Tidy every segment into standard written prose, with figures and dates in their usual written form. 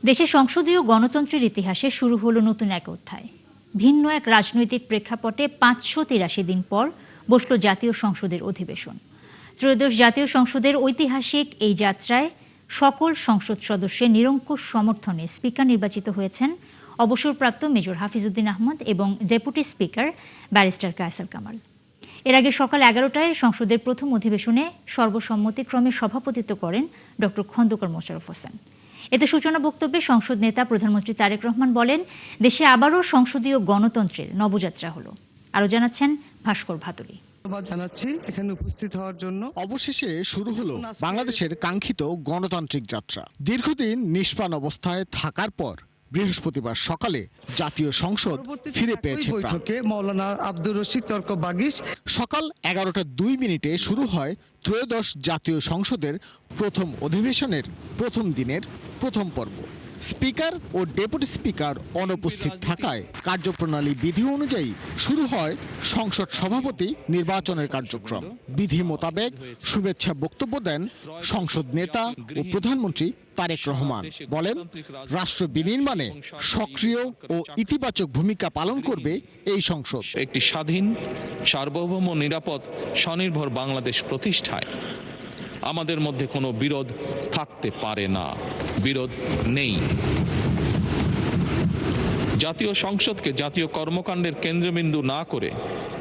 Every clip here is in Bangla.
দেশের সংসদীয় গণতন্ত্রের ইতিহাসে শুরু হলো নতুন এক অধ্যায়। ভিন্ন এক রাজনৈতিক প্রেক্ষাপটে 583 দিন পর বসল জাতীয় সংসদের অধিবেশন। ত্রয়োদশ জাতীয় সংসদের ঐতিহাসিক এই যাত্রায় সকল সংসদ সদস্যের নিরঙ্কুশ সমর্থনে স্পিকার নির্বাচিত হয়েছেন অবসরপ্রাপ্ত মেজর হাফিজউদ্দিন আহমদ এবং deputy speaker barrister Kaiser Kamal. এর আগে সকাল 11টায় সংসদের প্রথম অধিবেশনে সর্বসম্মতিক্রমে সভাপতিত্ব করেন ডক্টর খন্দকার মোশাররফ হোসেন। এতে সূচনা বক্তব্যে সংসদ নেতা প্রধানমন্ত্রী তারেক রহমান বলেন, দেশে আবারও সংসদীয় গণতন্ত্রের নবযাত্রা হলো। আরও জানাচ্ছেন ভাস্কর ভাতুরী। জানাচ্ছি এখানে উপস্থিত হওয়ার জন্য। অবশেষে শুরু হলো বাংলাদেশের কাঙ্ক্ষিত গণতান্ত্রিক যাত্রা। দীর্ঘদিন নিষ্প্রাণ অবস্থায় থাকার পর বৃহস্পতিবার সকালে জাতীয় সংসদ ফিরে পেয়েছে বৈঠকে মাওলানা আব্দুর রশিদ তর্ক বাগিশ। সকাল 11:02 শুরু হয় ত্রয়োদশ জাতীয় সংসদের প্রথম অধিবেশনের প্রথম দিনের প্রথম পর্ব। স্পিকার ও ডেপুটি স্পিকার অনুপস্থিত থাকায় কার্যপ্রণালী বিধি অনুযায়ী শুরু হয় সংসদ সভাপতি নির্বাচনের কার্যক্রম। বিধি মোতাবেক শুভেচ্ছা বক্তব্য দেন সংসদ নেতা ও প্রধানমন্ত্রী তারেক রহমান। বলেন, রাষ্ট্র বিনির্মাণে সক্রিয় ও ইতিবাচক ভূমিকা পালন করবে এই সংসদ। একটি স্বাধীন, সার্বভৌম, নিরাপদ, স্বনির্ভর বাংলাদেশ প্রতিষ্ঠায় আমাদের মধ্যে কোনো বিরোধ থাকতে পারে না, বিরোধ নেই। জাতীয় সংসদকে জাতীয় কর্মকাণ্ডের কেন্দ্রবিন্দু না করে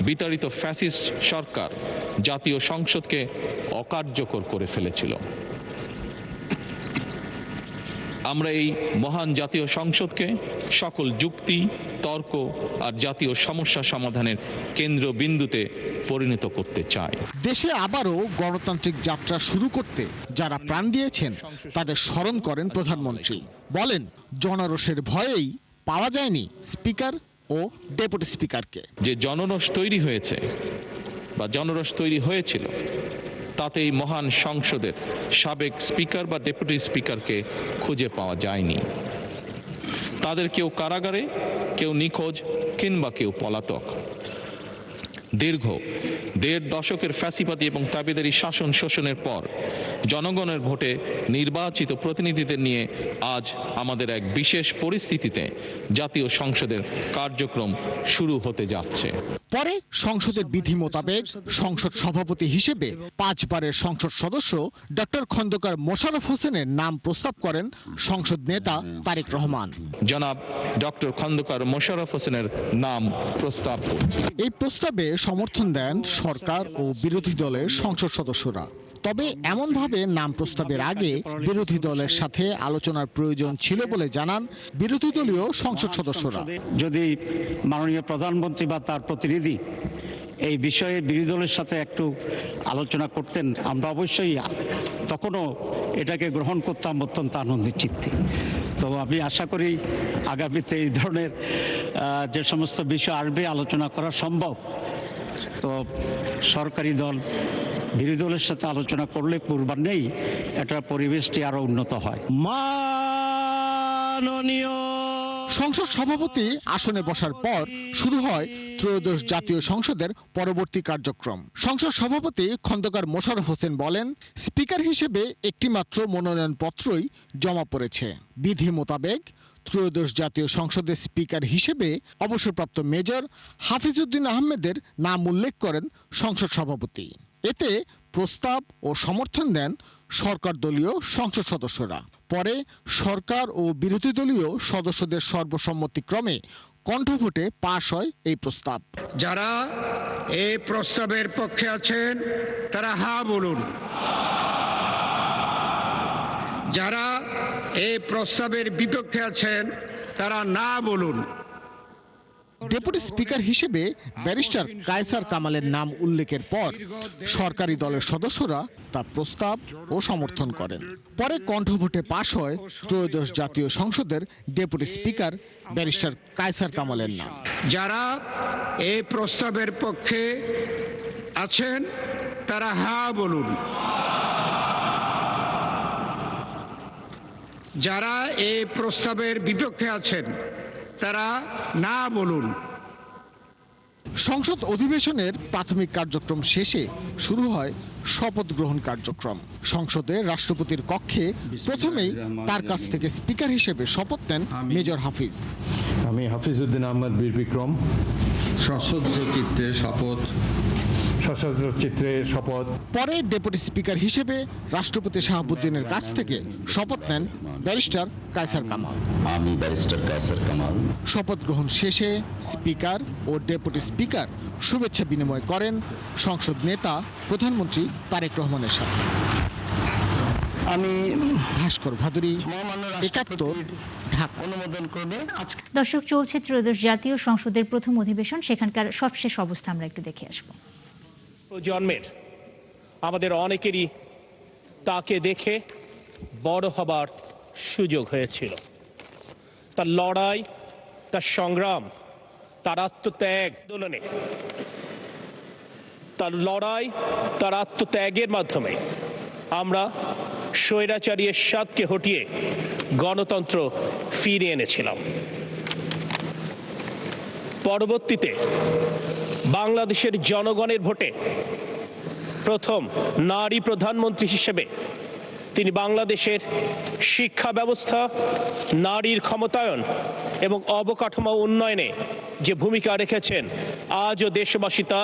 বিতাড়িত ফ্যাসিস্ট সরকার জাতীয় সংসদকে অকার্যকর করে ফেলেছিল। আমরা এই মহান জাতীয় সংসদকে সকল যুক্তি, তর্ক আর জাতীয় সমস্যা সমাধানের কেন্দ্রবিন্দুতে পরিণত করতে চাই। দেশে আবারও গণতান্ত্রিক যাত্রা শুরু করতে যারা প্রাণ দিয়েছেন তাদের স্মরণ করেন প্রধানমন্ত্রী। বলেন, জনরোষের ভয়েই পাওয়া যায়নি স্পিকার ও ডেপুটি স্পিকারকে। যে জনরোষ তৈরি হয়েছে বা জনরোষ তৈরি হয়েছিল, তাতে এই মহান সংসদের সাবেক স্পিকার বা ডেপুটি স্পিকারকে খুঁজে পাওয়া যায়নি। তাদের কেউ কারাগারে, কেউ নিখোঁজ, কিংবা কেউ পলাতক। দীর্ঘ 1.5 দশকের ফ্যাসিবাদী এবং তাবেদারি শাসন শোষণের পর জনগণের ভোটে নির্বাচিত প্রতিনিধিদের নিয়ে আজ আমাদের এক বিশেষ পরিস্থিতিতে জাতীয় সংসদের কার্যক্রম শুরু হতে যাচ্ছে। পরে সংসদের বিধি মোতাবেক সংসদ সভাপতি হিসেবে 5 বারের সংসদ সদস্য ডক্টর খন্দকার মোশাররফ হোসেনের নাম প্রস্তাব করেন সংসদ নেতা তারেক রহমান। জনাব ডক্টর খন্দকার মোশাররফ হোসেনের নাম প্রস্তাব করছি। এই প্রস্তাবে সমর্থন দেন সরকার ও বিরোধী দলের সংসদ সদস্যরা। তবে এমনভাবে নাম প্রস্তাবের আগে বিরোধী দলের সাথে আলোচনার প্রয়োজন ছিল বলে জানান বিরোধী দলীয় সংসদ সদস্যরা। যদি মাননীয় প্রধানমন্ত্রী বা তার প্রতিনিধি এই বিষয়ে বিরোধী দলের সাথে একটু আলোচনা করতেন, আমরা অবশ্যই তখনও এটাকে গ্রহণ করতাম অত্যন্ত আনন্দের চিত্তে। তো আমি আশা করি আগামীতে এই ধরনের যে সমস্ত বিষয় আসবে আলোচনা করা সম্ভব। তো সরকারি দল বিরোধী দলের সাথে আলোচনা করলে পূর্বান্নেই এটা পরিবেশটি আরো উন্নত হয়। মাননীয় সংসদ সভাপতি আসনে বসার পর শুরু হয় ত্রয়োদশ জাতীয় সংসদের পরবর্তী কার্যক্রম। সংসদ সভাপতি খন্দকার মোশাররফ হোসেন বলেন, স্পিকার হিসেবে একটি মাত্র মনোনয়নপত্রই জমা পড়েছে। বিধি মোতাবেক ত্রয়োদশ জাতীয় সংসদের স্পিকার হিসেবে অবসরপ্রাপ্ত মেজর হাফিজউদ্দিন আহমেদের নাম উল্লেখ করেন সংসদ সভাপতি। এতে প্রস্তাব ও সমর্থন দেন সরকার দলীয় সংসদ সদস্যরা। পরে সরকার ও বিরোধী দলীয় সদস্যদের সর্বসম্মতিক্রমে কণ্ঠভোটে পাশ হয় এই প্রস্তাব। যারা এই প্রস্তাবের পক্ষে আছেন তারা হ্যাঁ বলুন, যারা এই প্রস্তাবের বিপক্ষে আছেন তারা না বলুন। ডেপুটি স্পিকার হিসেবে ব্যারিস্টার কায়সার কামালের নাম উল্লেখের পর সরকারি দলের সদস্যরা তার প্রস্তাব ও সমর্থন করেন। পরে কণ্ঠভোটে পাশ হয় ত্রয়োদশ জাতীয় সংসদের ডেপুটি স্পিকার ব্যারিস্টার কায়সার কামালের নাম। যারা এই প্রস্তাবের পক্ষে আছেন তারা হ্যাঁ বলুন, যারা এই প্রস্তাবের বিপক্ষে আছেন তারা না বলুন। সংসদ অধিবেশনের প্রাথমিক কার্যক্রম শেষে শুরু হয় শপথ গ্রহণ কার্যক্রম। সংসদে রাষ্ট্রপতির কক্ষে প্রথমেই তার কাছ থেকে স্পিকার হিসেবে শপথ নেন মেজর হাফিজ। আমি হাফিজ উদ্দিন আহমদ বীর বিক্রম সশস্ত্র চিত্তে শপথ। সশস্ত্র চিত্রে শপথ। পরে ডেপুটি স্পিকার হিসেবে রাষ্ট্রপতি শাহাবুদ্দিনের কাছ থেকে শপথ নেন ব্যারিস্টার কায়সার কামাল। আমি ব্যারিস্টার কায়সার কামাল। শপথ গ্রহণ শেষে স্পিকার ও ডেপুটি স্পিকার শুভেচ্ছা বিনিময় করেন সংসদ নেতা প্রধানমন্ত্রী তারেক রহমানের সাথে। আমি ভাস্কর ভাদুরী, ৭১, ঢাকা। অনুমোদন করবে। দর্শক, চলছে ত্রয়োদশ জাতীয় সংসদের প্রথম অধিবেশন, সেখানকার সবশেষ অবস্থা আমরা একটু দেখে আসবো। প্রজন্মের আমাদের অনেকেরই তাকে দেখে বড় হবার সুযোগ হয়েছিল। তার লড়াই, তার সংগ্রাম, তার আত্মত্যাগ আন্দোলনে, তার লড়াই, তার আত্মত্যাগের মাধ্যমে আমরা স্বৈরাচারী এরশাদকে হটিয়ে গণতন্ত্র ফিরিয়ে এনেছিলাম। পরবর্তীতে বাংলাদেশের জনগণের ভোটে প্রথম নারী প্রধানমন্ত্রী হিসেবে তিনি বাংলাদেশের শিক্ষা ব্যবস্থা, নারীর ক্ষমতায়ন এবং অবকাঠামো উন্নয়নে যে ভূমিকা রেখেছেন, আজও দেশবাসী তা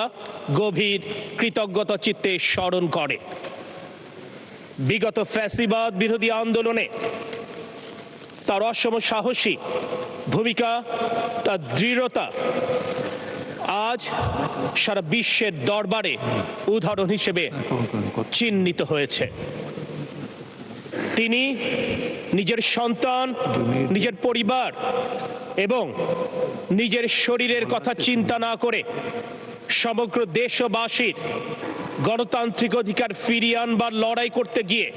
গভীর কৃতজ্ঞতা চিত্তে স্মরণ করে। বিগত ফ্যাসিবাদ বিরোধী আন্দোলনে তার অসম সাহসী ভূমিকা, তার দৃঢ়তা আজ সারা বিশ্বের দরবারে উদাহরণ হিসেবে চিহ্নিত হয়েছে। তিনি নিজের সন্তান, নিজের পরিবার এবং নিজের শরীরের কথা চিন্তা না করে সমগ্র দেশবাসীর গণতান্ত্রিক অধিকার ফিরিয়ে আনবার লড়াই করতে গিয়ে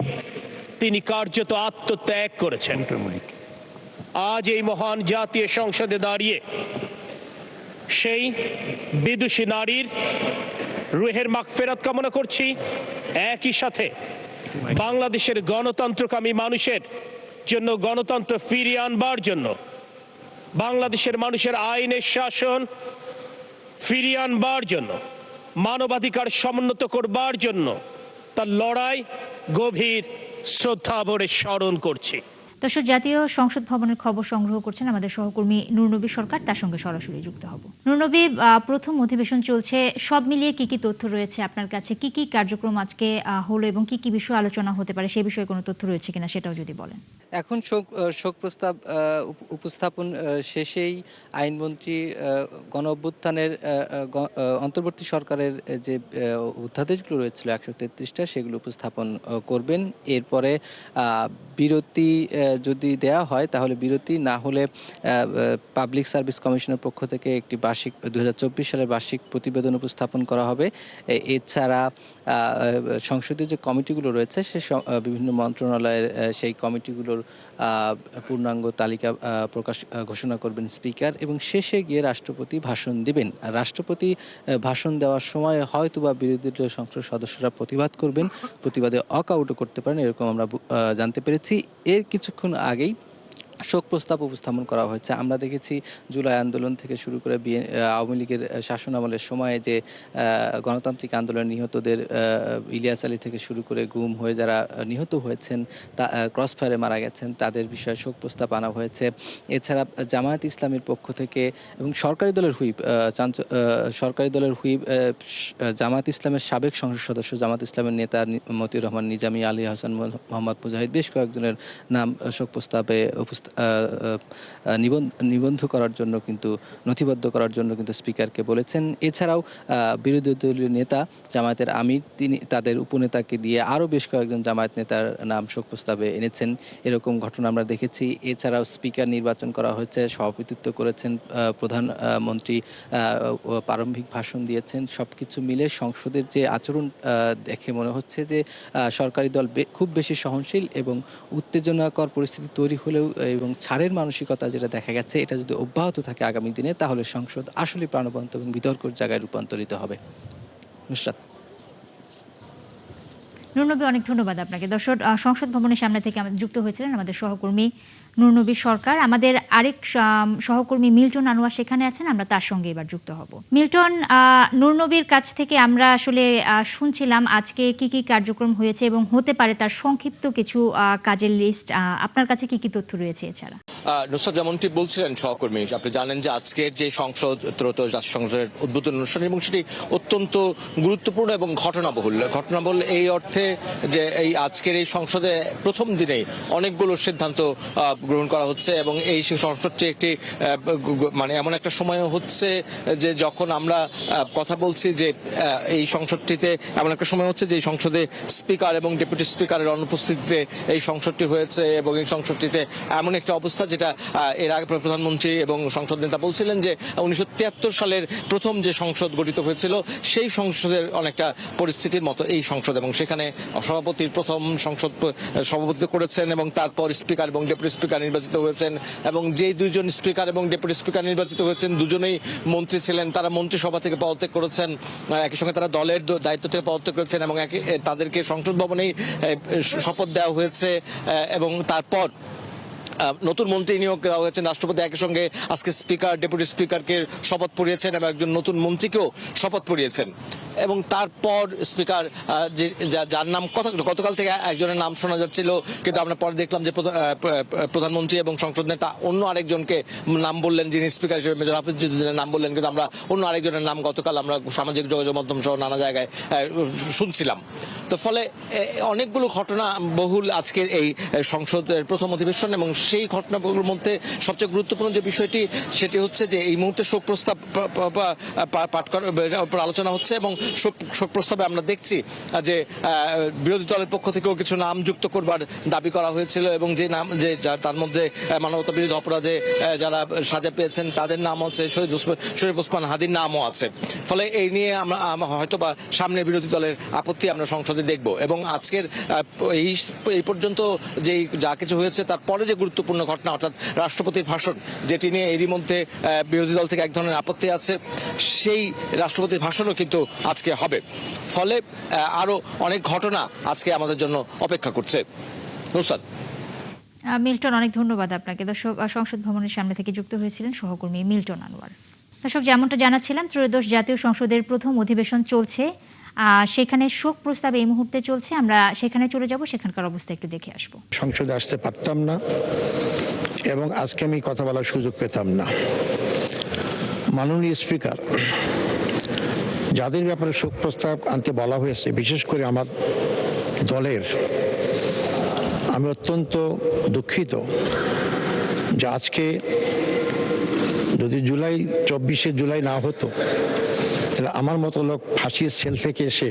তিনি কার্যত আত্মত্যাগ করেছেন। আজ এই মহান জাতীয় সংসদে দাঁড়িয়ে সেই বিদুষী নারীর রুহের মাগফিরাত কামনা করছি। একই সাথে বাংলাদেশের গণতন্ত্রকামী মানুষের জন্য, গণতন্ত্র ফিরিয়ে আনবার জন্য, বাংলাদেশের মানুষের আইনের শাসন ফিরিয়ে আনবার জন্য, মানবাধিকার সমুন্নত করবার জন্য তার লড়াই গভীর শ্রদ্ধা ভরে স্মরণ করছি। দর্শক, জাতীয় সংসদ ভবনের খবর সংগ্রহ করছেন আমাদের সহকর্মী নুরনবী সরকার, তার সঙ্গে সরাসরি যুক্ত হব। নুরনবী, প্রথম অধিবেশন চলছে, সব মিলিয়ে কি কি তথ্য রয়েছে আপনার কাছে? কি কি কার্যক্রম আজকে হলো এবং কি কি বিষয় আলোচনা হতে পারে, সেই বিষয়ে কোনো তথ্য রয়েছে কিনা সেটাও যদি বলেন। এখন শোক প্রস্তাব উপস্থাপন শেষেই আইনমন্ত্রী গণ অভ্যুত্থানের অন্তর্বর্তী সরকারের যে অধ্যাদেশগুলো রয়েছিল ১৩৩টা, সেগুলো উপস্থাপন করবেন। এরপরে বিরতি যদি দেয়া হয় তাহলে বিরতি, না হলে পাবলিক সার্ভিস কমিশনের পক্ষ থেকে একটি বার্ষিক ২০২৪ সালের বার্ষিক প্রতিবেদন উপস্থাপন করা হবে। এছাড়া সংসদীয় যে কমিটিগুলো রয়েছে সে বিভিন্ন মন্ত্রণালয়ের সেই কমিটিগুলোর পূর্ণাঙ্গ তালিকা ঘোষণা করবেন স্পিকার, এবং শেষে গিয়ে রাষ্ট্রপতি ভাষণ দিবেন। আর রাষ্ট্রপতি ভাষণ দেওয়ার সময় হয়তোবা বিরোধী দলীয় সংসদ সদস্যরা প্রতিবাদ করবেন, প্রতিবাদে ওয়াকআউটও করতে পারেন, এরকম আমরা জানতে পেরেছি। এর কিছুক্ষণ আগেই শোক প্রস্তাব উপস্থাপন করা হয়েছে। আমরা দেখেছি জুলাই আন্দোলন থেকে শুরু করে আওয়ামী লীগের শাসনামলের সময়ে যে গণতান্ত্রিক আন্দোলনে নিহতদের, ইলিয়াস আলী থেকে শুরু করে গুম হয়ে যারা নিহত হয়েছেন, ক্রস ফায়ারে মারা গেছেন, তাদের বিষয়ে শোক প্রস্তাব আনা হয়েছে। এছাড়া জামায়াত ইসলামের পক্ষ থেকে এবং সরকারি দলের হুইপ জামায়াত ইসলামের সাবেক সংসদ সদস্য, জামায়াত ইসলামের নেতা মতিউর রহমান নিজামী, আলী হাসান, মোহাম্মদ মুজাহিদ, বেশ কয়েকজনের নাম শোক প্রস্তাবে নিবন্ধ করার জন্য, কিন্তু নথিবদ্ধ করার জন্য কিন্তু স্পিকারকে বলেছেন। এছাড়াও বিরোধী দলীয় নেতা জামায়াতের আমির, তিনি তাদের উপনেতাকে দিয়ে আরও বেশ কয়েকজন জামায়াত নেতার নাম শোক প্রস্তাবে এনেছেন, এরকম ঘটনা আমরা দেখেছি। এছাড়াও স্পিকার নির্বাচন করা হয়েছে, সভাপতিত্ব করেছেন প্রধানমন্ত্রী, প্রারম্ভিক ভাষণ দিয়েছেন। সব কিছু মিলে সংসদের যে আচরণ দেখে মনে হচ্ছে যে সরকারি দল খুব বেশি সহনশীল, এবং উত্তেজনাকর পরিস্থিতি তৈরি হলেও এবং ছাড়ের মানসিকতা যেটা দেখা গেছে, এটা যদি অব্যাহত থাকে আগামী দিনে, তাহলে সংসদ আসলে প্রাণবন্ত এবং বিতর্কের জায়গায় রূপান্তরিত হবে। নুসরাত। নুরনবী, অনেক ধন্যবাদ আপনাকে। দর্শক, সংসদ ভবনের সামনে থেকে যুক্ত হয়েছিলেন আমাদের সহকর্মী নুরনবী সরকার। আমাদের আরেক সহকর্মী মিল্টন আনোয়ার সেখানে আছেন, আমরা তার সঙ্গে এবার যুক্ত হব। মিল্টন, নুরনবীর কাছ থেকে আমরা আসলে শুনছিলাম আজকে কি কি কার্যক্রম হয়েছে এবং হতে পারে তার সংক্ষিপ্ত কিছু কাজের লিস্ট। আপনার কাছে কি কি তথ্য রয়েছে এছাড়া? নুসরাত, যেমনটি বলছিলেন সহকর্মী, আপনি জানেন যে আজকের যে সংসদ ত্রয়োদশ জাতীয় সংসদের উদ্বোধন অনুষ্ঠান এবং সেটি অত্যন্ত গুরুত্বপূর্ণ এবং ঘটনাবহুল এই অর্থে যে এই আজকের এই সংসদে প্রথম দিনেই অনেকগুলো সিদ্ধান্ত গ্রহণ করা হচ্ছে এবং এই সংসদটি একটি মানে এমন একটা সময় হচ্ছে যে যখন আমরা কথা বলছি যে এই সংসদটিতে এমন একটা সময় হচ্ছে যে এই সংসদে স্পিকার এবং ডেপুটি স্পিকারের অনুপস্থিতিতে এই সংসদটি হয়েছে এবং এই সংসদটিতে এমন একটা অবস্থা যেটা এর আগে প্রধানমন্ত্রী এবং সংসদ নেতা বলছিলেন যে 1973 সালের প্রথম যে সংসদ গঠিত হয়েছিল সেই সংসদের অনেকটা পরিস্থিতির মতো এই সংসদ, এবং সেখানে সভাপতির প্রথম সংসদ সভাপতিত্ব করেছেন এবং তারপর স্পিকার এবং ডেপুটি স্পিকার নির্বাচিত হয়েছেন এবং যেই দুইজন স্পিকার এবং ডেপুটি স্পিকার নির্বাচিত হয়েছেন দুজনেই মন্ত্রী ছিলেন, তারা মন্ত্রিসভা থেকে পদত্যাগ করেছেন, একই সঙ্গে তারা দলের দায়িত্ব থেকে পদত্যাগ করেছেন এবং তাদেরকে সংসদ ভবনেই শপথ দেওয়া হয়েছে এবং তারপর নতুন মন্ত্রী নিয়োগ দেওয়া হয়েছে। রাষ্ট্রপতি একই সঙ্গে আজকে স্পিকার ডেপুটি স্পিকারকে শপথ পড়িয়েছেন এবং একজন নতুন মন্ত্রীকেও শপথ পড়িয়েছেন এবং তারপর স্পিকার যার নাম গতকাল থেকে একজনের নাম শোনা যাচ্ছিল, কিন্তু আমরা পরে দেখলাম যে প্রধানমন্ত্রী এবং সংসদ নেতা অন্য আরেকজনকে নাম বললেন, যিনি স্পিকার হিসেবে মেজর হাফিজুদ্দিনের নাম বললেন, কিন্তু আমরা অন্য আরেকজনের নাম গতকাল আমরা সামাজিক যোগাযোগ মাধ্যম সহ নানা জায়গায় শুনছিলাম। তো ফলে অনেকগুলো ঘটনা বহুল আজকের এই সংসদের প্রথম অধিবেশন এবং সেই ঘটনাগুলোর মধ্যে সবচেয়ে গুরুত্বপূর্ণ যে বিষয়টি সেটি হচ্ছে যে এই মুহূর্তে শোক প্রস্তাব পাঠ করার আলোচনা হচ্ছে এবং শোক প্রস্তাবে আমরা দেখছি যে বিরোধী দলের পক্ষ থেকেও কিছু নাম যুক্ত করবার দাবি করা হয়েছিল এবং যে নাম যে তার মধ্যে মানবতা বিরোধী অপরাধে যারা সাজা পেয়েছেন তাদের নাম আছে, শরীফ ওসমান হাদির নামও আছে। ফলে এই নিয়ে আমরা হয়তো বা সামনে বিরোধী দলের আপত্তি আমরা সংসদে দেখব এবং আজকের এই পর্যন্ত যেই যা কিছু হয়েছে তারপরে যে গুরুত্বপূর্ণ ঘটনা অর্থাৎ রাষ্ট্রপতির ভাষণ, যেটি নিয়ে এরই মধ্যে বিরোধী দল থেকে এক ধরনের আপত্তি আছে, সেই রাষ্ট্রপতির ভাষণও কিন্তু আজকে হবে। ফলে আরো অনেক ঘটনা আজকে আমাদের জন্য অপেক্ষা করছে। নুসরাত। মিল্টন, অনেক ধন্যবাদ আপনাকে। দর্শক, সংসদ ভবনের সামনে থেকে যুক্ত হয়েছিলেন সহকর্মী মিল্টন আনোয়ার। দর্শক, যেমনটা জানাচ্ছিলাম, ত্রয়োদশ জাতীয় সংসদের প্রথম অধিবেশন চলছে, সেখানে শোক প্রস্তাব এই মুহূর্তে চলছে। আমরা সেখানে চলে যাব, সেখানকার অবস্থা একটু দেখে আসব। সংসদে আসতে পারতাম না এবং আজকে আমি কথা বলার সুযোগ পেতাম না। মাননীয় স্পিকার, যাদের ব্যাপারে শোক প্রস্তাব আনতে বলা হয়েছে, বিশেষ করে আমার দলের, আমি অত্যন্ত দুঃখিত যে আজকে যদি 24শে জুলাই না হতো তাহলে আমার মতো লোক ফাঁসির সেল থেকে এসে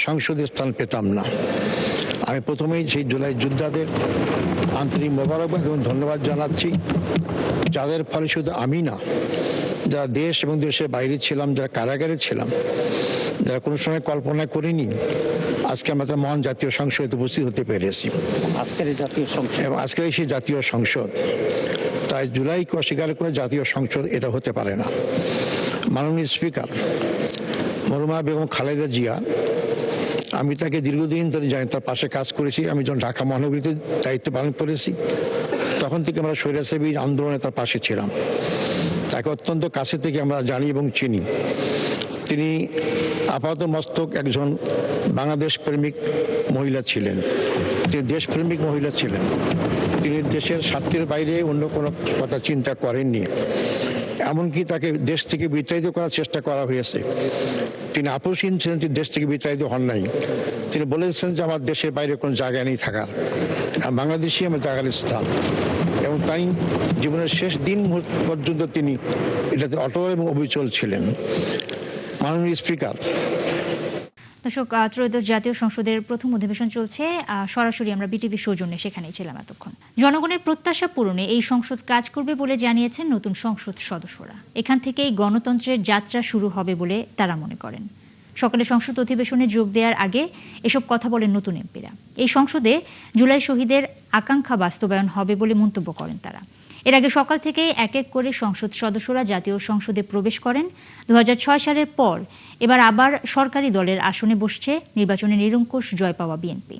সংসদে স্থান পেতাম না। আমি প্রথমেই সেই জুলাই যোদ্ধাদের আন্তরিক মোবারকবাদ এবং ধন্যবাদ জানাচ্ছি, যাদের ফলে শুধু আমি না, যারা দেশ এবং দেশের বাইরে ছিলাম, যারা কারাগারে ছিলাম, যারা কোনো সময় কল্পনা করিনি, আজকে আমরা মহান জাতীয় সংসদে উপস্থিত হতে পেরেছি। আজকের এই জাতীয় সংসদ এবং আজকের সেই জাতীয় সংসদ, তাই জুলাইকে অস্বীকার করে জাতীয় সংসদ এটা হতে পারে না। মাননীয় স্পিকার মরহুমা বেগম খালেদা জিয়া, আমি তাকে দীর্ঘদিন ধরে জানি, তার পাশে কাজ করেছি। আমি যখন ঢাকা মহানগরীতে দায়িত্ব পালন করেছি তখন থেকে আমরা স্বৈরাচারী আন্দোলনে তার পাশে ছিলাম। তাকে অত্যন্ত কাছে থেকে আমরা জানি এবং চিনি। তিনি আপাতত মস্তক একজন বাংলাদেশ প্রেমিক মহিলা ছিলেন, তিনি দেশপ্রেমিক মহিলা ছিলেন। তিনি দেশের স্বার্থের বাইরে অন্য কোনো কথা চিন্তা করেননি। এমনকি তাকে দেশ থেকে বিতাড়িত করার চেষ্টা করা হয়েছে, তিনি আপোষহীন ছিলেন, তিনি দেশ থেকে বিতাড়িত হন নাই। তিনি বলেছেন যে আমার দেশের বাইরে কোনো জায়গা নেই থাকার, বাংলাদেশই আমার জায়গার স্থান, এবং তাই জীবনের শেষ দিন পর্যন্ত তিনি এটাতে অটল এবং অবিচল ছিলেন। মাননীয় স্পিকার, দর্শক, ত্রয়োদশ জাতীয় সংসদের প্রথম অধিবেশন চলছে, সরাসরি আমরা বিটিভি সৌজন্যে সেখানেই ছিলাম এতক্ষণ। জনগণের প্রত্যাশা পূরণে এই সংসদ কাজ করবে বলে জানিয়েছেন নতুন সংসদ সদস্যরা। এখান থেকেই গণতন্ত্রের যাত্রা শুরু হবে বলে তারা মনে করেন। সকালে সংসদ অধিবেশনে যোগ দেওয়ার আগে এসব কথা বলেন নতুন এমপিরা। এই সংসদে জুলাই শহীদের আকাঙ্ক্ষা বাস্তবায়ন হবে বলে মন্তব্য করেন তারা। এর আগে সকাল থেকে এক এক করে সংসদ সদস্যরা জাতীয় সংসদে প্রবেশ করেন। 2006 সালের পর এবার আবার সরকারি দলের আসনে বসছে নির্বাচনে নিরঙ্কুশ জয় পাওয়া বিএনপি,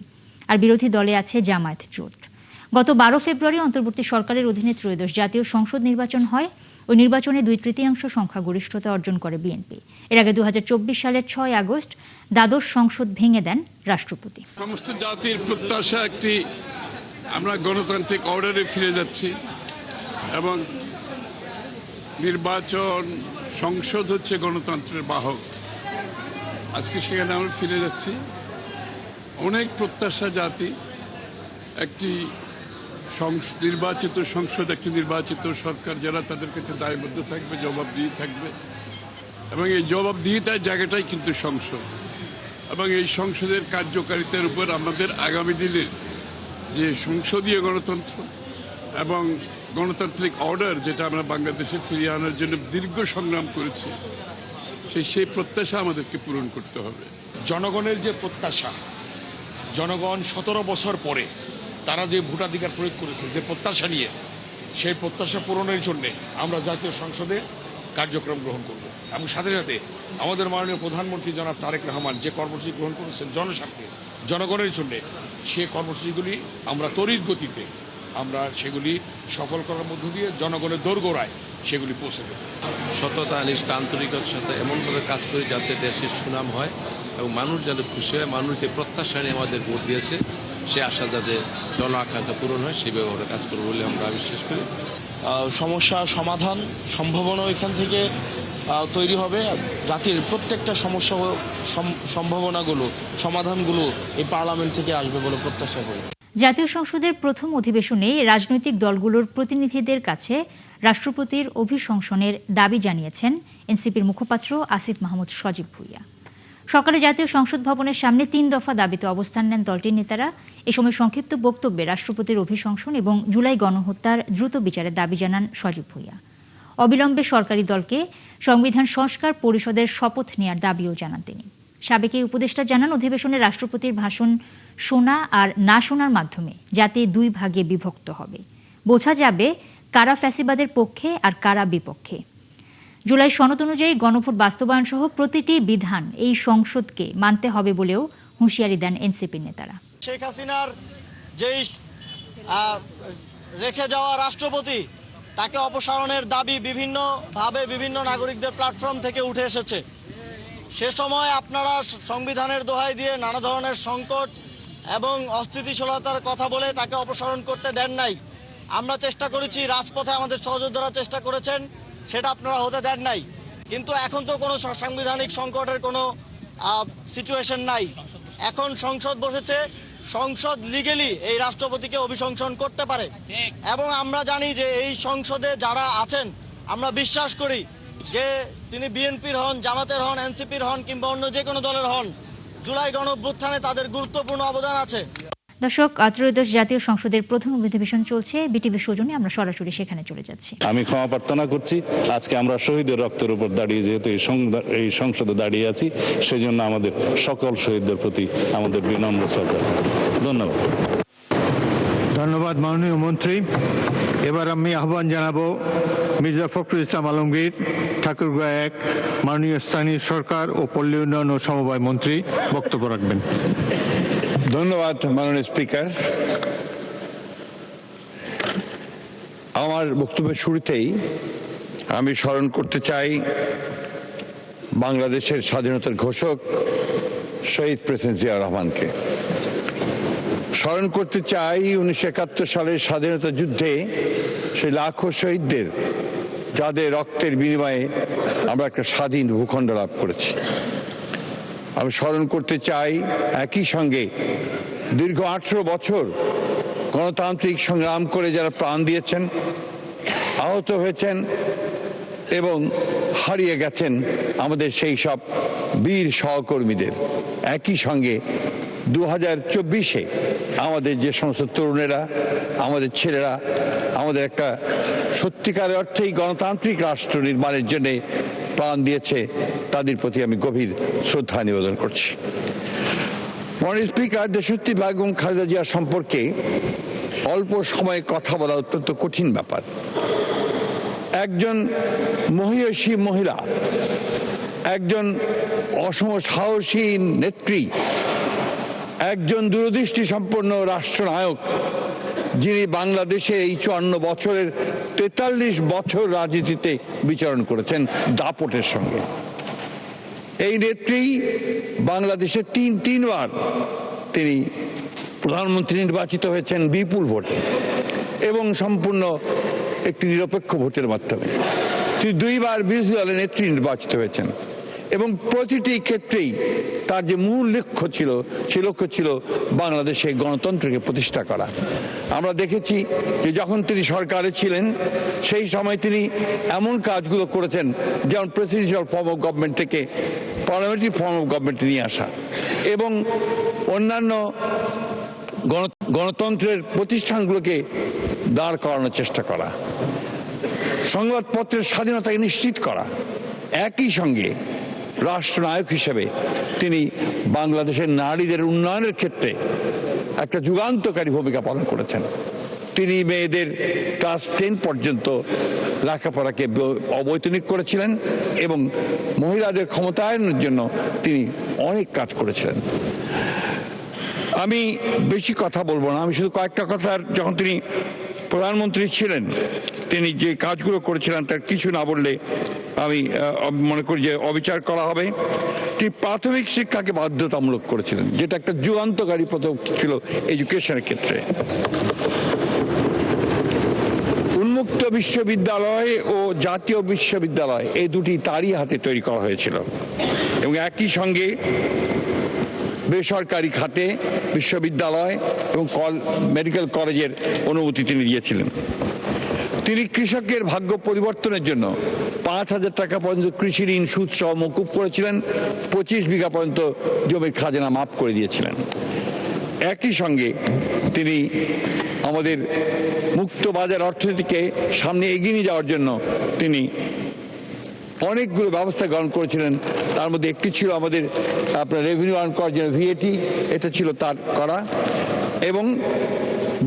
আর বিরোধী দলে আছে জামায়াত জোট। গত 12 ফেব্রুয়ারি অন্তর্বর্তী সরকারের অধীনে ত্রয়োদশ জাতীয় সংসদ নির্বাচন হয়। ওই নির্বাচনে 2/3 সংখ্যাগরিষ্ঠতা অর্জন করে বিএনপি। এর আগে 2024 সালের 6 আগস্ট দ্বাদশ সংসদ ভেঙে দেন রাষ্ট্রপতি। সমস্ত জাতির প্রত্যাশা একটি আমরা গণতান্ত্রিক অর্ডারে ফিরে যাচ্ছি এবং নির্বাচন সংসদ হচ্ছে গণতন্ত্রের বাহক। আজকে সেখানে আমরা ফিরে যাচ্ছি। অনেক প্রত্যাশা জাতি একটি নির্বাচিত সংসদ, একটি নির্বাচিত সরকার যারা তাদের কাছে দায়বদ্ধ থাকবে, জবাবদিহি থাকবে এবং এই জবাবদিহিতার জায়গাটাই কিন্তু সংসদ এবং এই সংসদের কার্যকারিতার উপর আমাদের আগামী দিনের যে সংসদীয় গণতন্ত্র এবং গণতান্ত্রিক অর্ডার যেটা আমরা বাংলাদেশে ফিরিয়ে আনার জন্য দীর্ঘ সংগ্রাম করেছি, সেই প্রত্যাশা আমাদেরকে পূরণ করতে হবে। জনগণের যে প্রত্যাশা, জনগণ 17 বছর পরে তারা যে ভোটাধিকার প্রয়োগ করেছে যে প্রত্যাশা নিয়ে, সেই প্রত্যাশা পূরণের জন্যে আমরা জাতীয় সংসদে কার্যক্রম গ্রহণ করব এবং সাথে সাথে আমাদের মাননীয় প্রধানমন্ত্রী জনাব তারেক রহমান যে কর্মসূচি গ্রহণ করেছেন জনস্বার্থে, জনগণের জন্যে, সে কর্মসূচিগুলি আমরা তড়িৎ গতিতে আমরা সেগুলি সফল করার মধ্য দিয়ে জনগণের দোরগোড়ায় সেগুলি পৌঁছে দেব। সততা, নিষ্ঠা, আন্তরিকতার সাথে এমনভাবে কাজ করি যাতে দেশের সুনাম হয় এবং মানুষ যাতে খুশি হয়, মানুষ যে প্রত্যাশা নিয়ে আমাদের ভোট দিয়েছে সে আশা যাতে জন আকাঙ্ক্ষা পূরণ হয় সেই ব্যাপারে কাজ করবো বলে আমরা বিশ্বাস করি। সমস্যা সমাধান সম্ভাবনা এখান থেকে তৈরি হবে। জাতির প্রত্যেকটা সমস্যা সম্ভাবনাগুলো, সমাধানগুলো এই পার্লামেন্ট থেকে আসবে বলে প্রত্যাশা করি। জাতীয় সংসদের প্রথম অধিবেশনে রাজনৈতিক দলগুলোর প্রতিনিধিদের কাছে রাষ্ট্রপতির অভিশংসনের দাবি জানিয়েছেন এনসিপির মুখপাত্র আসিফ মাহমুদ সজীব ভুঁইয়া। সকালে জাতীয় সংসদ ভবনের সামনে 3 দফা দাবিতে অবস্থান নেন দলটির নেতারা। এ সময় সংক্ষিপ্ত বক্তব্যে রাষ্ট্রপতির অভিশংসন এবং জুলাই গণহত্যার দ্রুত বিচারের দাবি জানান সজীব ভুঁইয়া। অবিলম্বে সরকারি দলকে সংবিধান সংস্কার পরিষদের শপথ নেয়ার দাবিও জানান তিনি। সাবেক এই উপদেষ্টা জানান, অধিবেশনে রাষ্ট্রপতির ভাষণ শোনা আর না শোনার মাধ্যমে জাতি 2 ভাগে বিভক্ত হবে। বোঝা যাবে কারা ফ্যাসিবাদের পক্ষে আর কারা বিপক্ষে। জুলাই সনদ অনুযায়ী গণভোট বাস্তবায়ন সহ প্রতিটি বিধান এই সংসদকে মানতে হবে বলেও হুঁশিয়ারি দেন এনসিপির নেতারা। শেখ হাসিনার যেই রেখে যাওয়া রাষ্ট্রপতি, তাকে অপসারণের দাবি বিভিন্নভাবে বিভিন্ন নাগরিকদের প্ল্যাটফর্ম থেকে উঠে এসেছে। সে সময় আপনারা সংবিধানের দোহাই দিয়ে নানা ধরনের সংকট এবং অস্থিতিশীলতার কথা বলে তাকে অপসারণ করতে দেন নাই। আমরা চেষ্টা করেছি, রাজপথে আমাদের সহযোদ্ধারা চেষ্টা করেছেন, সেটা আপনারা হতে দেন নাই। কিন্তু এখন তো কোনো সাংবিধানিক সংকটের কোনো সিচুয়েশন নাই। এখন সংসদ বসেছে, সংসদ লিগেলি এই রাষ্ট্রপতিকে অভিশংসন করতে পারে এবং আমরা জানি যে এই সংসদে যারা আছেন, আমরা বিশ্বাস করি যে তিনি বিএনপির হন, জামাতের হন, এনসিপির হন কিংবা অন্য যে কোনো দলের হন, জুলাই গণঅভ্যুত্থানে তাদের গুরুত্বপূর্ণ অবদান আছে। দর্শক, ত্রয়োদশ জাতীয় সংসদের প্রথম অধিবেশন চলছে। বিটিভির সৌজন্যে আমরা সরাসরি সেখানে চলে যাচ্ছি। আমি ক্ষমা প্রার্থনা করছি, আজকে আমরা শহীদের রক্তের উপর দাঁড়িয়ে যেহেতু এই সংসদে দাঁড়িয়ে আছি, সেই জন্য আমাদের সকল শহীদদের প্রতি আমাদের বিনম্র শ্রদ্ধা। ধন্যবাদ। ধন্যবাদ মাননীয় মন্ত্রী। এবার আমি আহ্বান জানাবো মির্জা ফখরুল ইসলাম আলমগীর, ঠাকুরগাঁও 1 মাননীয় স্থানীয় সরকার ও পল্লী উন্নয়ন ও সমবায় মন্ত্রী বক্তব্য রাখবেন। ধন্যবাদ মাননীয় স্পিকার। আমার বক্তব্যের শুরুতেই আমি স্মরণ করতে চাই বাংলাদেশের স্বাধীনতার ঘোষক শহীদ প্রেসিডেন্ট জিয়া রহমানকে। স্মরণ করতে চাই 1971 সালের স্বাধীনতা যুদ্ধে সেই লাখো শহীদদের, যাদের রক্তের বিনিময়ে আমরা একটা স্বাধীন ভূখণ্ড লাভ করেছি। আমি স্মরণ করতে চাই একই সঙ্গে দীর্ঘ 18 বছর গণতান্ত্রিক সংগ্রাম করে যারা প্রাণ দিয়েছেন, আহত হয়েছেন এবং হারিয়ে গেছেন আমাদের সেই সব বীর সহকর্মীদের। একই সঙ্গে 2024-এ আমাদের যে সমস্ত তরুণেরা, আমাদের ছেলেরা আমাদের একটা সত্যিকারের অর্থেই গণতান্ত্রিক রাষ্ট্র নির্মাণের জন্য প্রাণ দিয়েছে, তাদের প্রতি আমি গভীর শ্রদ্ধা নিবেদন করছি। মাননীয় স্পিকার, দেশনেত্রী বেগম খালেদা জিয়া সম্পর্কে অল্প সময়ে কথা বলা অত্যন্ত কঠিন ব্যাপার। একজন মহিয়সী মহিলা, একজন অসম সাহসী নেত্রী, একজন দূরদৃষ্টি সম্পন্ন রাষ্ট্রনায়ক, যিনি বাংলাদেশের এই 54 বছরের 43 বছর রাজনীতিতে বিচরণ করেছেন দাপটের সঙ্গে। এই নেত্রী বাংলাদেশে তিনবার তিনি প্রধানমন্ত্রী নির্বাচিত হয়েছেন বিপুল ভোটে এবং সম্পূর্ণ একটি নিরপেক্ষ ভোটের মাধ্যমে। তিনি 2বার বিরোধী দলের নেত্রী নির্বাচিত হয়েছেন এবং প্রতিটি ক্ষেত্রেই তার যে মূল লক্ষ্য ছিল সে লক্ষ্য ছিল বাংলাদেশে গণতন্ত্রকে প্রতিষ্ঠা করা। আমরা দেখেছি যে যখন তিনি সরকারে ছিলেন সেই সময় তিনি এমন কাজগুলো করেছেন যেমন প্রেসিডেন্সিয়াল ফর্ম অফ গভর্নমেন্ট থেকে পার্লামেন্টারি ফর্ম অফ গভর্নমেন্ট নিয়ে আসা এবং অন্যান্য গণতন্ত্রের প্রতিষ্ঠানগুলোকে দাঁড় করানোর চেষ্টা করা, সংবাদপত্রের স্বাধীনতাকে নিশ্চিত করা। একই সঙ্গে রাষ্ট্রনায়ক হিসেবে তিনি বাংলাদেশের নারীদের উন্নয়নের ক্ষেত্রে একটা যুগান্তকারী ভূমিকা পালন করেছেন। তিনি মেয়েদের ক্লাস 10 পর্যন্ত লেখাপড়াকে অবৈতনিক করেছিলেন এবং মহিলাদের ক্ষমতায়নের জন্য তিনি অনেক কাজ করেছিলেন। আমি বেশি কথা বলবো না, আমি শুধু কয়েকটা কথা, যখন তিনি প্রধানমন্ত্রী ছিলেন তিনি যে কাজগুলো করেছিলেন তার কিছু না বললে আমি মনে করি যে অবিচার করা হবে। তিনি প্রাথমিক শিক্ষাকে বাধ্যতামূলক করেছিলেন, যেটা একটা যুগান্তকারী পদক্ষেপ ছিল এডুকেশনের ক্ষেত্রে। উন্মুক্ত বিশ্ববিদ্যালয় ও জাতীয় বিশ্ববিদ্যালয় এই দুটি তারই হাতে তৈরি করা হয়েছিল এবং একই সঙ্গে বেসরকারি খাতে বিশ্ববিদ্যালয় এবং মেডিকেল কলেজের অনুমতি তিনি দিয়েছিলেন। তিনি কৃষকের ভাগ্য পরিবর্তনের জন্য 5,000 টাকা পর্যন্ত কৃষি ঋণ সুদ সহ মকুব করেছিলেন, 25 বিঘা পর্যন্ত জমির খাজনা মাফ করে দিয়েছিলেন। একই সঙ্গে তিনি আমাদের মুক্ত বাজার অর্থনীতিকে সামনে এগিয়ে নিয়ে যাওয়ার জন্য তিনি অনেকগুলো ব্যবস্থা গ্রহণ করেছিলেন। তার মধ্যে একটি ছিল আমাদের আপনার রেভিনিউ আর্ন করার জন্য ভিএটি, এটা ছিল তার করা, এবং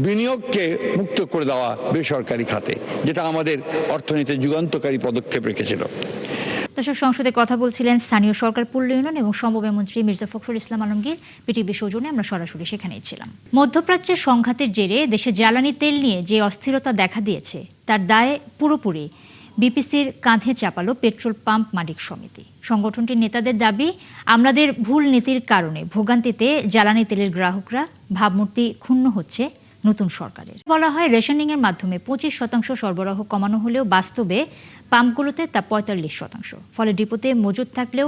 বিনিয়োগকে মুক্ত করে দেওয়া বেসরকারি খাতে, যেটা আমাদের অর্থনীতিতে যুগান্তকারী পদক্ষেপ রেখেছিল। দর্শক, সংসদে কথা বলছিলেন স্থানীয় সরকার, পল্লী উন্নয়ন এবং সমবায় মন্ত্রী মির্জা ফখরুল ইসলাম আলমগীর। পিটিভি সৌজন্যে আমরা সরাসরি সেখানেই ছিলাম। মধ্যপ্রাচ্যের সংঘাতের জেরে দেশে জ্বালানি তেল নিয়ে যে অস্থিরতা দেখা দিয়েছে তার দায় পুরোপুরি বিপিসির কাঁধে চাপালো পেট্রোল পাম্প মালিক সমিতি। সংগঠনটির নেতাদের দাবি, আমাদের ভুল নীতির কারণে ভোগান্তিতে জ্বালানি তেলের গ্রাহকরা, ভাবমূর্তি ক্ষুণ্ণ হচ্ছে নতুন সরকারের। বলা হয় রেশনিংয়ের মাধ্যমে 25% সরবরাহ কমানো হলেও বাস্তবে পাম্পগুলোতে তা 45%। ফলে ডিপোতে মজুদ থাকলেও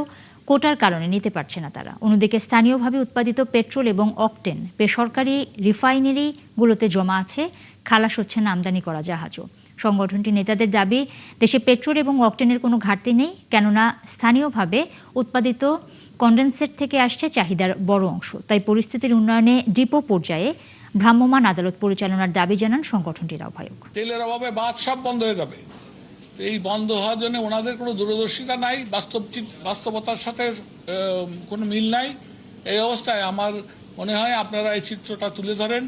কোটার কারণে নিতে পারছে না তারা। অন্যদিকে স্থানীয়ভাবে উৎপাদিত পেট্রোল এবং অকটেন বেসরকারি রিফাইনারিগুলোতে জমা আছে, খালাস হচ্ছে না আমদানি করা জাহাজও। সংগঠনটির নেতাদের দাবি, দেশে পেট্রোল এবং অকটেনের কোনো ঘাটতি নেই, কেননা স্থানীয়ভাবে উৎপাদিত কন্ডেন্সেট থেকে আসছে চাহিদার বড় অংশ। তাই পরিস্থিতির উন্নয়নে ডিপো পর্যায়ে ভ্রাম্যমাণ আদালত পরিচালনার দাবি জানান সংগঠনটির আহ্বায়ক। তেলের অভাবে বাদ সব বন্ধ হয়ে যাবে, তো এই বন্ধ হওয়ার জন্য ওনাদের কোনো দূরদর্শিতা নাই, বাস্তবতার সাথে কোনো মিল নাই। এই অবস্থায় আমার মনে হয় আপনারা এই চিত্রটা তুলে ধরেন,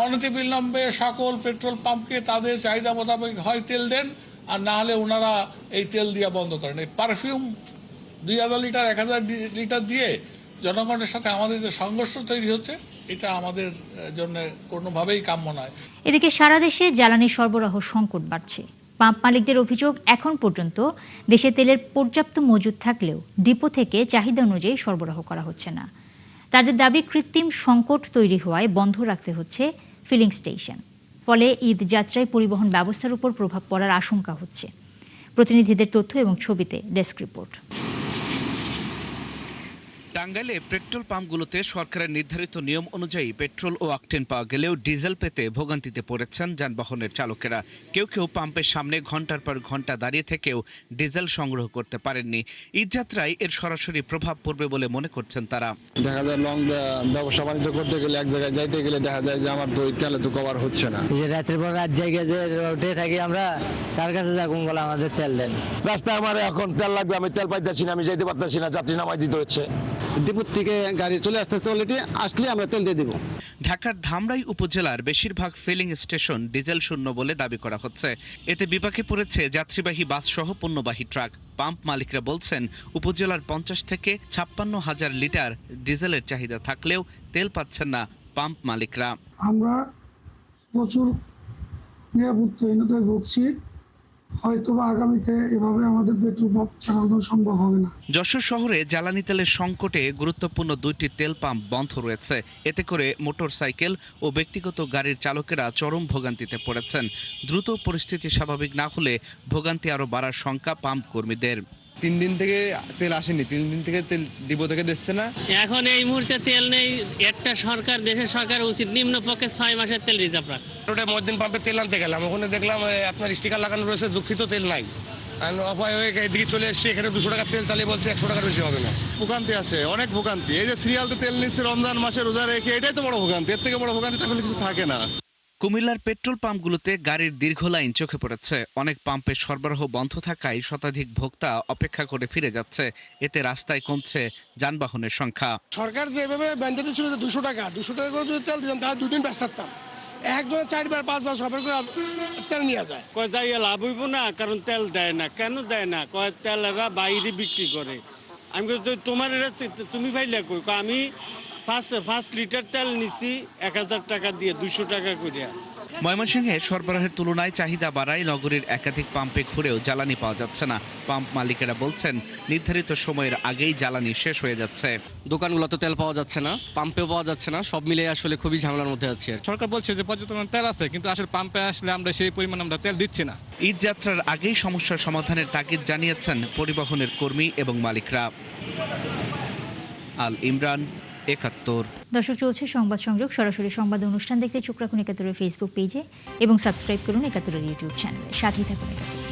অনতিবিলম্বে সকল পেট্রোল পাম্পকে তাদের চাহিদা মোতাবেক হয় তেল দেন, আর না হলে ওনারা এই তেল দিয়া বন্ধ করেন। এই পারফিউম 2000 লিটার 1000 লিটার দিয়ে জনগণের সাথে আমাদের যে সংঘর্ষ তৈরি হচ্ছে, এটা আমাদের জন্য কোনোভাবেই কাম্য নয়। এদিকে সারা দেশে জ্বালানি সরবরাহ সংকট বাড়ছে। পাম্প মালিকদের অভিযোগ, এখন পর্যন্ত দেশে তেলের পর্যাপ্ত মজুদ থাকলেও ডিপো থেকে চাহিদা অনুযায়ী সরবরাহ করা হচ্ছে না। তাদের দাবি, কৃত্রিম সংকট তৈরি হওয়ায় বন্ধ রাখতে হচ্ছে ফিলিং স্টেশন। ফলে ঈদ যাত্রায় পরিবহন ব্যবস্থার উপর প্রভাব পড়ার আশঙ্কা হচ্ছে। প্রতিনিধিদের তথ্য এবং ছবিতে ডেস্ক রিপোর্ট। টাঙ্গাইলে পেট্রোল পাম্পগুলোতে সরকারের নির্ধারিত নিয়ম অনুযায়ী পেট্রোল ও অকটেন পাওয়া গেলেও ডিজেল পেতে ভোগান্তিতে পড়েছেন যানবাহনের চালকেরা। কেউ কেউ পাম্পের সামনে ঘন্টার পর ঘন্টা দাঁড়িয়ে থেকেও ডিজেল সংগ্রহ করতে পারেননি। ঈদযাত্রায় এর সরাসরি প্রভাব পড়বে বলে মনে করছেন তারা। দেখা যায় লং ব্যবসা বাণিজ্য করতে গেলে, এক জায়গায় যাইতে গেলে দেখা যায় যে আমার তেলে তো কভার হচ্ছে না। রাতের পর রাত জায়গায় যে রোডে থাকি আমরা, তার কাছে যাকুন বলে আমাদের তেল দেন। রাস্তায় আমার এখন তেল লাগবে, আমি তেল পাইতেছি না, আমি যাইতে পারতেছি না, যাত্রী নামাই দিতে হচ্ছে। ডিপো থেকে গাড়ি চলে আসতেছে, অলরেডি আসলে আমরা তেল দিয়ে দিব। ঢাকার ধামরাই উপজেলার বেশিরভাগ ফিলিং স্টেশন ডিজেল শূন্য বলে দাবি করা হচ্ছে। এতে বিপাকে পড়েছে যাত্রীবাহী বাস সহ পণ্যবাহী ট্রাক। পাম্প মালিকরা বলছেন, উপজেলার 50 থেকে 56,000 লিটার ডিজেলের চাহিদা থাকলেও তেল পাচ্ছেন না পাম্প মালিকরা। আমরা প্রচুর নিরাপত্তাহীনতায় ভুগছি। হয়তোবা আগামীতে এভাবে আমাদের পেট্রোল পাম্প চালানো সম্ভব হবে না। যশোর শহরে জ্বালানি তেলের সংকটে গুরুত্বপূর্ণ 2টি তেল পাম্প বন্ধ রয়েছে। এতে করে মোটরসাইকেল ও ব্যক্তিগত গাড়ির চালকেরা চরম ভোগান্তিতে পড়েছেন। দ্রুত পরিস্থিতি স্বাভাবিক না হলে ভোগান্তি আরও বাড়ার শঙ্কা পাম্প কর্মীদের। 3 দিন থেকে তেল আসেনি, 3 দিন থেকে তেল ডিপো থেকে দিচ্ছে না। এখন এই মুহূর্তে তেল নেই। একটা সরকার, দেশের সরকার উচিত নিম্নপক্ষে 6 মাসের তেল রিজার্ভ রাখা। মদিন পাম্পে তেল আনতে গেলাম, ওখানে দেখলাম আপনার স্টিকার লাগানো রয়েছে দুঃখিত তেল নাই। অপায় হয়ে এদিকে চলে এসেছি, এখানে 200 টাকার তেল চালিয়ে বলছে 100 টাকার বেশি হবে না। ভোগান্তি আছে, অনেক ভোগান্তি। এই যে সিরিয়ালতে তেল নিচ্ছে রমজান মাসে রোজা রেখে, এটাই তো বড় ভোগান্তি। এর থেকে বড় ভোগান্তি তাহলে কিছু থাকে না। কুমিল্লার পেট্রোল পাম্পগুলোতে গাড়ির দীর্ঘ লাইন চোখে পড়েছে। অনেক পাম্পে সরবরাহ বন্ধ থাকায় শতাধিক ভোক্তা অপেক্ষা করে ফিরে যাচ্ছে। এতে রাস্তায় কমছে যানবাহনের সংখ্যা। সরকার যেভাবে বেঁধে ছিল যে 200 টাকা করে যদি তেল দিতাম তাহলে 2 দিন ব্যস্ত থাকতাম। একজনে 4 বার 5 বার সবার করে তেল নিয়ে যায়। কয় যাইয়া লাভ হইব না, কারণ তেল দেয় না। কেন দেয় না? কয় তেল এরা বাইরে বিক্রি করে। আমি তোমার তুমি ভাইলে কই, আমি 5 লিটার তেল নিছি 1000 টাকা দিয়ে, 200 টাকা করে। ময়মনসিংহে সরবরাহের তুলনায় চাহিদা বাড়ায় নগরীর একাধিক পাম্পে ঘুরেও জ্বালানি পাওয়া যাচ্ছে না। পাম্প মালিকেরা বলছেন নির্ধারিত সময়ের আগেই জ্বালানি শেষ হয়ে যাচ্ছে। দোকানগুলোতে তেল পাওয়া যাচ্ছে না, পাম্পেও পাওয়া যাচ্ছে না, সব মিলে আসলে খুবই ঝামেলার মধ্যে আছে। সরকার বলছে যে পর্যাপ্ত তেল আছে, কিন্তু আসলে পাম্পে আসলে আমরা সেই পরিমাণ আমরা তেল দিচ্ছি না। ঈদ যাত্রার আগেই সমস্যার সমাধানের তাগিদ জানিয়েছেন পরিবহনের কর্মী এবং মালিকরা। আল ইমরান, 71। দর্শক, চলছে সংবাদ সংযোগ। সরাসরি সংবাদ অনুষ্ঠান দেখতে চোখ রাখুন 71 ফেসবুক পেজে এবং সাবস্ক্রাইব করুন 71 ইউটিউব চ্যানেলে। সাথেই থাকুন 71।